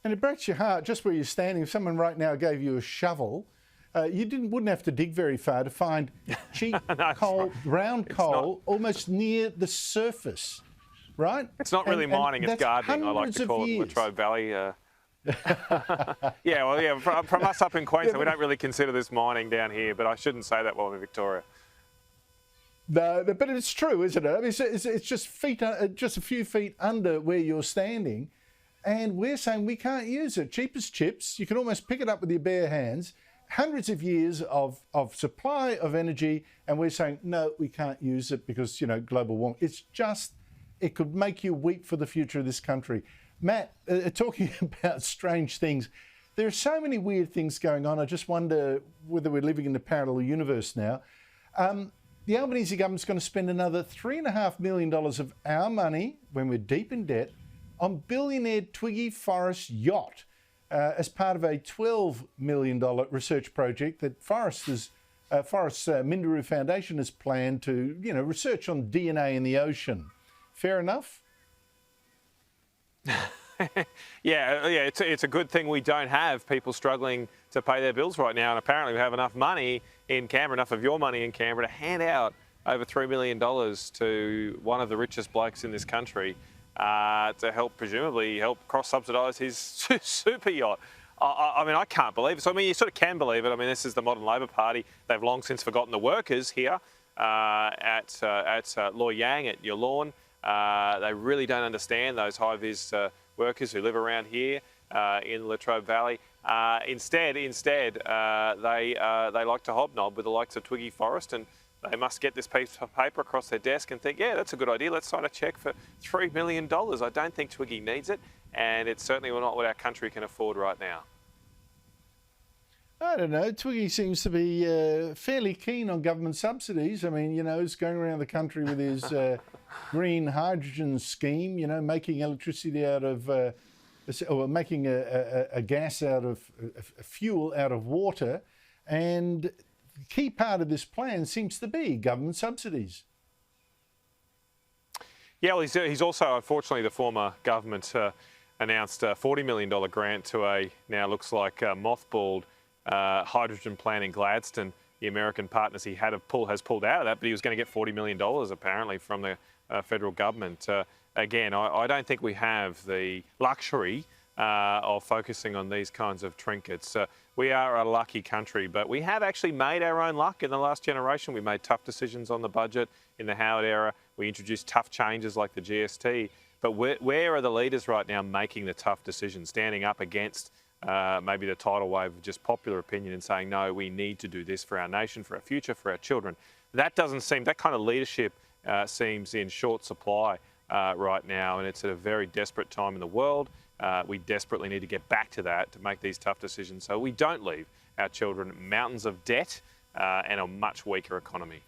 And it breaks your heart just where you're standing. If someone right now gave you a shovel, you wouldn't have to dig very far to find cheap No, coal, brown coal, almost near the surface, right? It's not really mining, it's gardening, I like to call it, Latrobe Valley. From us up in Queensland, we don't really consider this mining down here, but I shouldn't say that while I'm in Victoria. No, but it's true, isn't it? I mean, it's just just a few feet under where you're standing, and we're saying we can't use it. Cheap as chips. You can almost pick it up with your bare hands. Hundreds of years of supply of energy, and we're saying, no, we can't use it because, global warming. It could make you weep for the future of this country. Matt, talking about strange things, there are so many weird things going on. I just wonder whether we're living in a parallel universe now. The Albanese government's going to spend another $3.5 million of our money, when we're deep in debt, on billionaire Twiggy Forest yacht, as part of a $12 million research project that Forest's Minderoo Foundation has planned to, research on DNA in the ocean. Fair enough? It's a good thing we don't have people struggling to pay their bills right now, and apparently we have enough money in Canberra, enough of your money in Canberra, to hand out over $3 million to one of the richest blokes in this country to presumably help cross-subsidise his super yacht. I mean, I can't believe it. So, I mean, you sort of can believe it. I mean, this is the modern Labor Party. They've long since forgotten the workers here at Loy Yang, at your lawn. They really don't understand those high-vis workers who live around here in Latrobe Valley. Instead, they like to hobnob with the likes of Twiggy Forest, and they must get this piece of paper across their desk and think, yeah, that's a good idea. Let's sign a cheque for $3 million. I don't think Twiggy needs it, and it's certainly not what our country can afford right now. I don't know. Twiggy seems to be fairly keen on government subsidies. I mean, he's going around the country with his green hydrogen scheme, making electricity out of, or making a gas out of, a fuel out of water. And the key part of this plan seems to be government subsidies. Yeah, well, he's also, unfortunately, the former government announced a $40 million grant to a, now looks like mothballed hydrogen plant in Gladstone. The American partners he has pulled out of that, but he was going to get $40 million apparently from the federal government. Again, I don't think we have the luxury of focusing on these kinds of trinkets. We are a lucky country, but we have actually made our own luck in the last generation. We made tough decisions on the budget in the Howard era. We introduced tough changes like the GST. But where are the leaders right now making the tough decisions, standing up against maybe the tidal wave of just popular opinion and saying, no, we need to do this for our nation, for our future, for our children? That kind of leadership seems in short supply right now, and it's at a very desperate time in the world. We desperately need to get back to that to make these tough decisions so we don't leave our children mountains of debt and a much weaker economy.